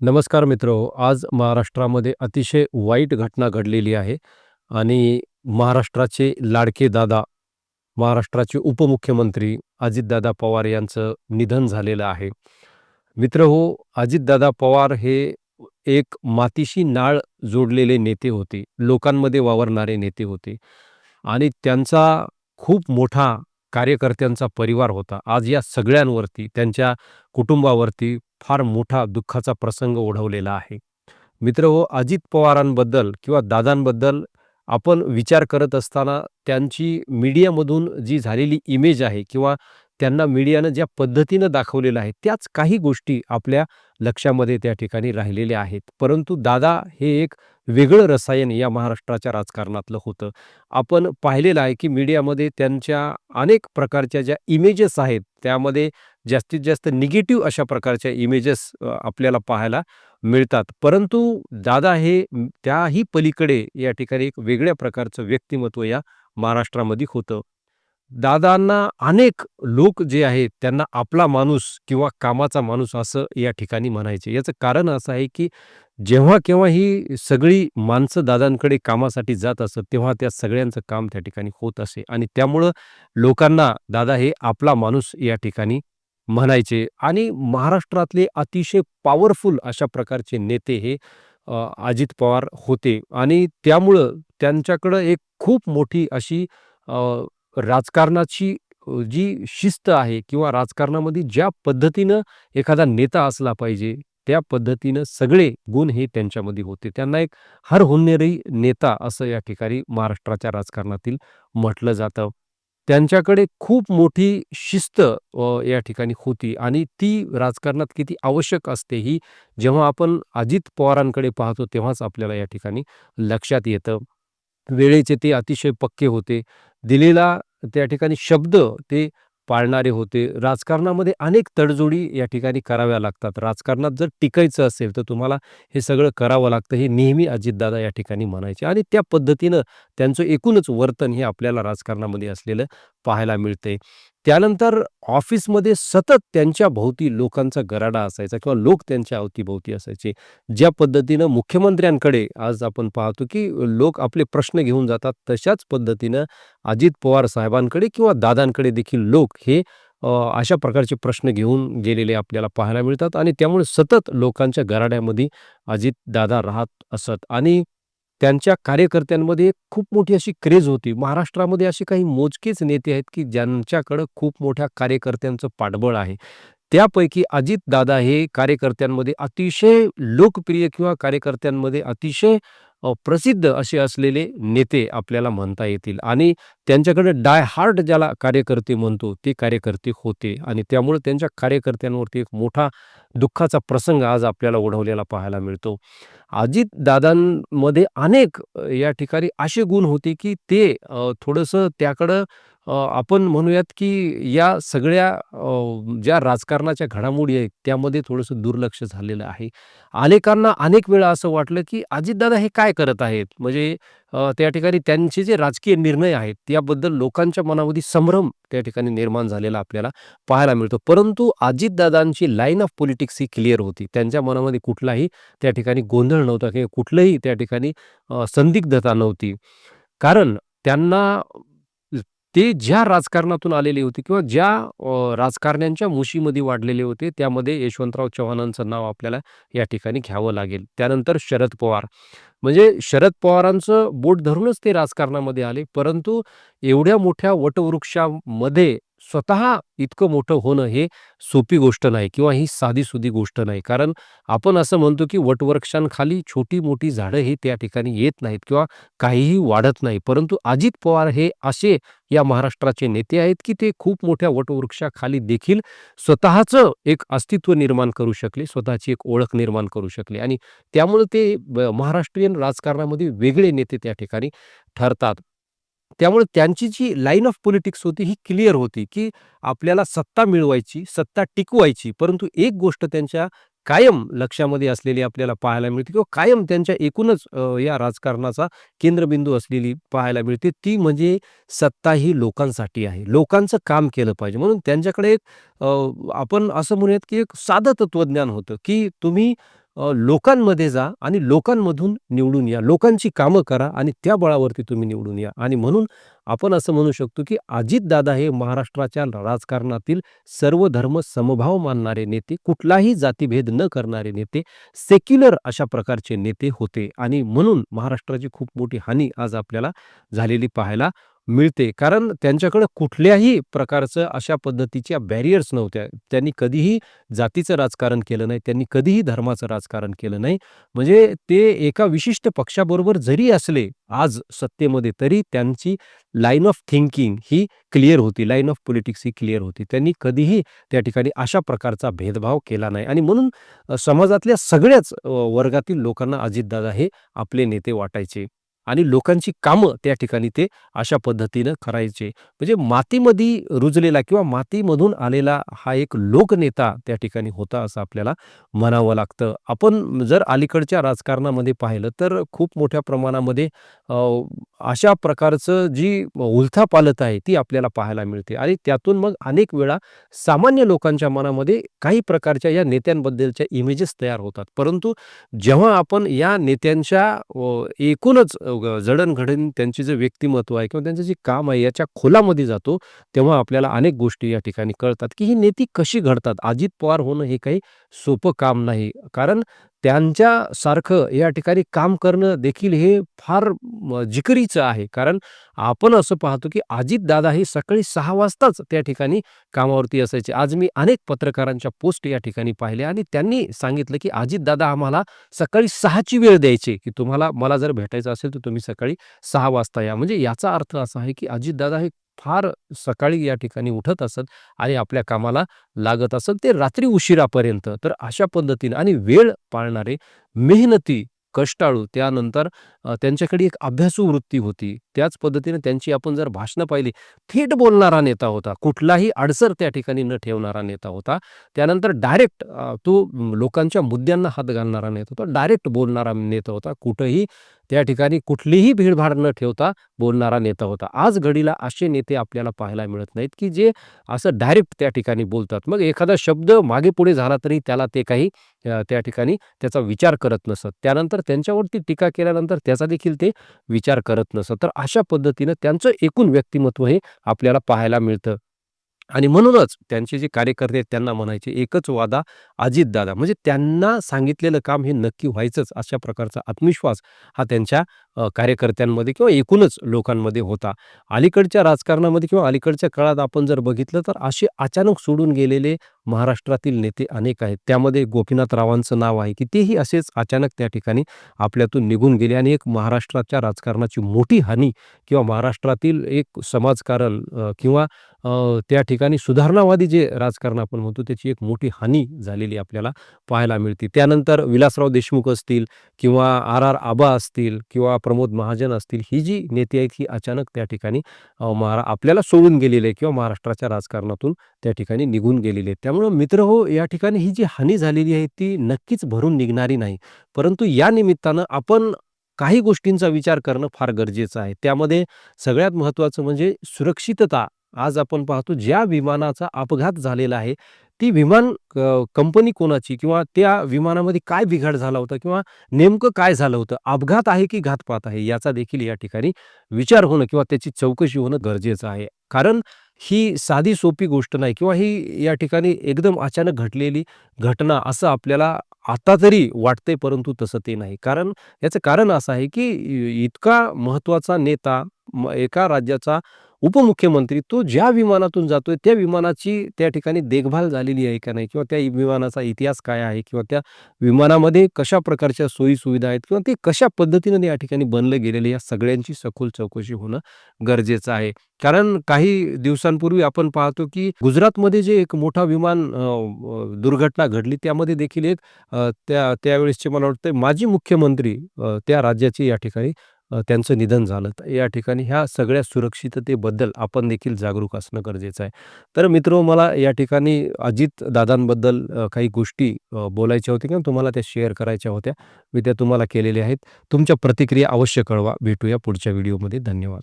नमस्कार मित्र आज महाराष्ट्रामध्ये अतिशय वाईट घटना घडलेली आहे आणि महाराष्ट्राचे लाडके दादा, महाराष्ट्राचे उपमुख्यमंत्री अजितदादा पवार यांचं निधन झालेलं आहे. मित्रहो, अजितदादा पवार हे एक मातीशी नाळ जोडलेले नेते होते. लोकांमध्ये वावरणारे नेते होते आणि त्यांचा खूप मोठा कार्यकर्त्यांचा परिवार होता. आज या सगळ्यांवरती, त्यांच्या कुटुंबावरती फार मोठा दुःखाचा प्रसंग ओढवलेला आहे. मित्रहो, अजित पवारांबद्दल किंवा दादांबद्दल आपण विचार करत असताना त्यांची मीडियामधून जी झालेली इमेज आहे किंवा त्यांना मीडियानं ज्या पद्धतीनं दाखवलेलं आहे, त्याच काही गोष्टी आपल्या लक्षामध्ये त्या ठिकाणी राहिलेल्या आहेत. परंतु दादा हे एक वेगळं रसायन या महाराष्ट्राच्या राजकारणातलं होतं. आपण पाहिलेलं आहे, की मीडियामध्ये त्यांच्या अनेक प्रकारच्या ज्या इमेजेस आहेत, त्यामध्ये जास्तीत जास्त निगेटिव्ह अशा प्रकारच्या इमेजेस आपल्याला पाहायला मिळतात. परंतु दादा हे त्याही पलीकडे या ठिकाणी एक वेगळ्या प्रकारचं व्यक्तिमत्व या महाराष्ट्रामध्ये होतं. दादांना अनेक लोक जे आहेत त्यांना आपला माणूस किंवा कामाचा माणूस असं या ठिकाणी म्हणायचे. याचं कारण असं आहे, की जेव्हा-केव्हा ही सगळी माणसं दादांकडे कामासाठी जात असत, तेव्हा त्या सगळ्यांचं काम त्या ठिकाणी होत असे आणि त्यामुळं लोकांना दादा हे आपला माणूस या ठिकाणी म्हणायचे आणि महाराष्ट्रातले अतिशय पॉवरफुल अशा प्रकारचे नेते हे अजित पवार होते आणि त्यामुळं त्यांच्याकडं एक खूप मोठी अशी राजकारणाची जी शिस्त आहे किंवा राजकारणामध्ये ज्या पद्धतीनं एखादा नेता असला पाहिजे, त्या पद्धतीनं सगळे गुण हे त्यांच्यामध्ये होते. त्यांना एक हरहुन्नरी नेता असं या ठिकाणी महाराष्ट्राच्या राजकारणातील म्हटलं जातं. त्यांच्याकडे खूप मोठी शिस्त या ठिकाणी होती आणि ती राजकारणात किती आवश्यक असते, ही जेव्हा आपण अजित पवारांकडे पाहतो, तेव्हाच आपल्याला या ठिकाणी लक्षात येतं. वेळेचे ते अतिशय पक्के होते. दिलेला त्या ठिकाणी शब्द ते पाळणारे होते. राजकारणामध्ये अनेक तडजोडी या ठिकाणी कराव्या लागतात. राजकारणात जर टिकायचं असेल, तर तुम्हाला हे सगळं करावं लागतं. हे नेहमी अजितदादा या ठिकाणी म्हणायचे आणि त्या पद्धतीनं त्यांचं एकूणच वर्तन हे आपल्याला राजकारणामध्ये असलेलं पाहायला मिळते. त्यानंतर ऑफिसमध्ये सतत त्यांच्या भोवती लोकांचा गराडा असायचा किंवा लोक त्यांच्या अवतीभोवती असायचे. ज्या पद्धतीनं मुख्यमंत्र्यांकडे आज आपण पाहतो, की लोक आपले प्रश्न घेऊन जातात, तशाच पद्धतीनं अजित पवार साहेबांकडे किंवा दादांकडे देखील लोक हे अशा प्रकारचे प्रश्न घेऊन गेलेले आपल्याला पाहायला मिळतात आणि त्यामुळे सतत लोकांच्या गराड्यामध्ये अजितदादा राहत असत आणि त्यांच्या कार्यकर्त्यांमध्ये खूप मोठी अशी क्रेज होती. महाराष्ट्रामध्ये असे काही मोजकेच नेते आहेत, की ज्यांच्याकडं खूप मोठ्या कार्यकर्त्यांचं पाठबळ आहे. त्यापैकी अजितदादा हे कार्यकर्त्यांमध्ये अतिशय लोकप्रिय किंवा कार्यकर्त्यांमध्ये अतिशय प्रसिद्ध असे असलेले नेते आपल्याला म्हणता येतील आणि त्यांच्याकडे डाय हार्ड ज्याला कार्यकर्ते म्हणतो, ते कार्यकर्ते होते आणि त्यामुळे त्यांच्या कार्यकर्त्यांवरती एक मोठा दुःखाचा प्रसंग आज आपल्याला ओढवलेला पाहायला मिळतो. अजितदादांमध्ये अनेक या ठिकाणी असे गुण होते, की ते थोडंसं त्याकडं आपण म्हणूयात, की या सगळ्या ज्या राजकारणाच्या घडामोडी आहेत, त्यामध्ये थोडंसं दुर्लक्ष झालेलं आहे. अनेकांना अनेक वेळा असं वाटलं, की अजितदादा हे काय करत आहेत? म्हणजे त्या ठिकाणी त्यांचे जे राजकीय निर्णय आहेत, त्याबद्दल लोकांच्या मनामध्ये संभ्रम त्या ठिकाणी निर्माण झालेला आपल्याला पाहायला मिळतो. परंतु अजितदादांची लाईन ऑफ पॉलिटिक्स ही क्लिअर होती. त्यांच्या मनामध्ये कुठलाही त्या ठिकाणी गोंधळ नव्हता किंवा कुठलंही त्या ठिकाणी संदिग्धता नव्हती. कारण त्यांना ते ज्या राजकारणातून आलेले होते किंवा ज्या राजकारण्यांच्या मुशीमध्ये वाढलेले होते, त्यामध्ये यशवंतराव चव्हाणांचं नाव आपल्याला या ठिकाणी घ्यावं लागेल. त्यानंतर शरद पवार. म्हणजे शरद पवारांचं बोट धरूनच ते राजकारणामध्ये आले. परंतु एवढ्या मोठ्या वटवृक्षामध्ये स्वतः इतकं मोठं होणं हे सोपी गोष्ट नाही किंवा ही साधीसुधी गोष्ट नाही. कारण आपण असं म्हणतो, की वटवृक्षांखाली छोटी-मोठी झाडं ही त्या ठिकाणी येत नाहीत किंवा काहीही वाढत नाही. परंतु अजित पवार हे असे या महाराष्ट्राचे नेते आहेत, की ते खूप मोठ्या वटवृक्षाखाली देखील स्वतःचं एक अस्तित्व निर्माण करू शकले, स्वतःची एक ओळख निर्माण करू शकले आणि त्यामुळे ते महाराष्ट्रीयन राजकारणामध्ये वेगळे नेते त्या ठिकाणी ठरतात. त्यामुळे त्यांची जी लाईन ऑफ पॉलिटिक्स होती ही क्लिअर होती, की आपल्याला सत्ता मिळवायची, सत्ता टिकवायची. परंतु एक गोष्ट त्यांच्या कायम लक्षामध्ये असलेली आपल्याला पाहायला मिळते किंवा कायम त्यांच्या एकूणच या राजकारणाचा केंद्रबिंदू असलेली पाहायला मिळते. ती म्हणजे सत्ता ही लोकांसाठी आहे. लोकांचं काम केलं पाहिजे. म्हणून त्यांच्याकडे एक आपण असं म्हणूयात, की एक साधं तत्वज्ञान होतं, की तुम्ही लोकांमध्ये जा आणि लोकांमधून निवडून या. लोकांची कामं करा आणि त्या बळावरती तुम्ही निवडून या. आणि म्हणून आपण असं म्हणू शकतो, की अजितदादा हे महाराष्ट्राच्या राजकारणातील सर्व धर्म समभाव मानणारे नेते, कुठलाही जातीभेद न करणारे नेते, सेक्युलर अशा प्रकारचे नेते होते आणि म्हणून महाराष्ट्राची खूप मोठी हानी आज आपल्याला झालेली पाहायला मिळते. कारण त्यांच्याकडे कुठल्याही प्रकारचं अशा पद्धतीच्या बॅरियर्स नव्हत्या. त्यांनी कधीही जातीचं राजकारण केलं नाही. त्यांनी कधीही धर्माचं राजकारण केलं नाही. म्हणजे ते एका विशिष्ट पक्षाबरोबर जरी असले आज सत्तेमध्ये, तरी त्यांची लाईन ऑफ थिंकिंग ही क्लिअर होती. लाईन ऑफ पॉलिटिक्स ही क्लिअर होती. त्यांनी कधीही त्या ठिकाणी अशा प्रकारचा भेदभाव केला नाही आणि म्हणून समाजातल्या सगळ्याच वर्गातील लोकांना अजितदादा हे आपले नेते वाटायचे आणि लोकांची कामं त्या ठिकाणी ते अशा पद्धतीनं करायचे. म्हणजे मातीमध्ये रुजलेला किंवा मातीमधून आलेला हा एक लोकनेता त्या ठिकाणी होता असं आपल्याला म्हणावं लागतं. आपण जर अलीकडच्या राजकारणामध्ये पाहिलं तर खूप मोठ्या प्रमाणामध्ये अ, अशा प्रकारचं जी उलथापालथ आहे ती आपल्याला पाहायला मिळते आणि त्यातून मग अनेक वेळा सामान्य लोकांच्या मनामध्ये काही प्रकारच्या या नेत्यांबद्दलच्या इमेजेस तयार होतात. परंतु जेव्हा आपण या नेत्यांच्या एकूणच जडणघडण त्यांचे जे व्यक्तिमत्व आहे किंवा त्यांचं जे काम आहे याच्या खोलामध्ये जातो, तेव्हा आपल्याला अनेक गोष्टी या ठिकाणी कळतात, की ही नेती कशी घडतात. अजित पवार होणं हे काही सोपं काम नाही. कारण त्यांच्यासारखं या ठिकाणी काम करणं देखील हे फार जिकिरीचं आहे. कारण आपण असं पाहतो, की अजितदादा हे सकाळी 6 वाजताच त्या ठिकाणी कामावरती असायचे. आज मी अनेक पत्रकारांच्या पोस्ट या ठिकाणी पाहिल्या आणि त्यांनी सांगितलं, की अजितदादा आम्हाला सकाळी 6 ची वेळ द्यायची, की तुम्हाला मला जर भेटायचं असेल तर तुम्ही सकाळी 6 वाजता या. म्हणजे याचा अर्थ असा आहे, की अजितदादा हे फार सकाळी या ठिकाणी उठत असत आणि आपल्या कामाला लागत असत ते रात्री उशिरापर्यंत. तर अशा पद्धतीने आणि वेळ पाळणारे, मेहनती, कष्टाळू त्यानंतर त्यांच्याकडे एक अभ्यासू वृत्ती होती. त्याच पद्धतीने त्यांची आपण जर भाषणं पाहिली, थेट बोलणारा नेता होता. कुठलाही अडसर त्या ठिकाणी न ठेवणारा नेता होता. त्यानंतर डायरेक्ट तो लोकांच्या मुद्द्यांना हात घालणारा नेता होता. डायरेक्ट बोलणारा नेता होता. कुठेही त्या ठिकाणी कुठलीही भीडभाड न ठेवता बोलणारा नेता होता. आज घडीला असे नेते आपल्याला पाहायला मिळत नाहीत, की जे असं डायरेक्ट त्या ठिकाणी बोलतात. मग एखादा शब्द मागे-पुढे झाला तरी त्याला ते काही त्या ठिकाणी त्याचा विचार करत नसत. त्यानंतर त्यांच्यावरती टीका केल्यानंतर त्याचा देखील ते विचार करत नसत. तर अशा पद्धतीनं त्यांचं एकूण व्यक्तिमत्व हे आपल्याला पाहायला मिळतं. आणि म्हणूनच त्यांचे जे कार्यकर्ते आहेत त्यांना म्हणायचे एकच वादा अजितदादा. म्हणजे त्यांना सांगितलेलं काम हे नक्की व्हायचंच अशा प्रकारचा आत्मविश्वास हा त्यांच्या कार्यकर्त्यांमध्ये किंवा एकूणच लोकांमध्ये होता. अलीकडच्या राजकारणामध्ये किंवा अलीकडच्या काळात आपण जर बघितलं तर असे अचानक सोडून गेलेले महाराष्ट्रातील नेते अनेक आहेत. त्यामध्ये गोपीनाथरावांचं नाव आहे, की तेही असेच अचानक त्या ठिकाणी आपल्यातून निघून गेले आणि एक महाराष्ट्राच्या राजकारणाची मोठी हानी किंवा महाराष्ट्रातील एक समाजकारण किंवा त्या ठिकाणी सुधारणावादी जे राजकारण आपण म्हणतो त्याची एक मोठी हानी झालेली आपल्याला पाहायला मिळते. त्यानंतर विलासराव देशमुख असतील किंवा आर. आबा असतील किंवा प्रमोद महाजन असतील, ही जी नेते आहेत ही अचानक त्या ठिकाणी आपल्याला सोडून गेलेली आहे किंवा महाराष्ट्राच्या राजकारणातून त्या ठिकाणी निघून गेलेली आहेत. त्यामुळं मित्रहो, या ठिकाणी ही जी हानी झालेली आहे ती नक्कीच भरून निघणारी नाही. परंतु या निमित्तानं आपण काही गोष्टींचा विचार करणं फार गरजेचं आहे. त्यामध्ये सगळ्यात महत्त्वाचं म्हणजे सुरक्षितता. आज आपण पाहतो ज्या विमानाचा अपघात झालेला आहे, ती विमान कंपनी कोणाची किंवा त्या विमानामध्ये काय बिघाड झाला होता किंवा नेमकं काय झालं होतं? अपघात आहे की घातपात आहे? याचा देखील या ठिकाणी विचार होणं किंवा त्याची चौकशी होणं गरजेचं आहे. कारण ही साधी सोपी गोष्ट नाही किंवा ही या ठिकाणी एकदम अचानक घडलेली घटना असं आपल्याला आता तरी वाटतंय, परंतु तसं ते नाही. कारण याचं कारण असं आहे की इतका महत्त्वाचा नेता, एका राज्याचा उपमुख्यमंत्री तो ज्या विमानातून जातोय त्या विमानाची त्या ठिकाणी देखभाल झालेली आहे का नाही किंवा त्या विमानाचा इतिहास काय आहे किंवा त्या विमानामध्ये कशा प्रकारच्या सोयी-सुविधा आहेत किंवा ते कशा पद्धतीने या ठिकाणी बनलं गेलेलं या सगळ्यांची सखोल चौकशी होणं गरजेचं आहे. कारण काही दिवसांपूर्वी आपण पाहतो की गुजरातमध्ये जे एक मोठा विमान दुर्घटना घडली त्यामध्ये देखील एक त्यावेळेसचे मला वाटतं माजी मुख्यमंत्री त्या राज्याचे या ठिकाणी त्यांचं निधन झालं. तर या ठिकाणी ह्या सगळ्या सुरक्षिततेबद्दल आपण देखील जागरूक असणं गरजेचं आहे. तर मित्र मला या ठिकाणी अजितदादांबद्दल काही गोष्टी बोलायच्या होत्या किंवा तुम्हाला त्या शेअर करायच्या होत्या. मी त्या तुम्हाला केलेल्या आहेत. तुमच्या प्रतिक्रिया अवश्य कळवा. भेटूया पुढच्या व्हिडिओमध्ये. धन्यवाद.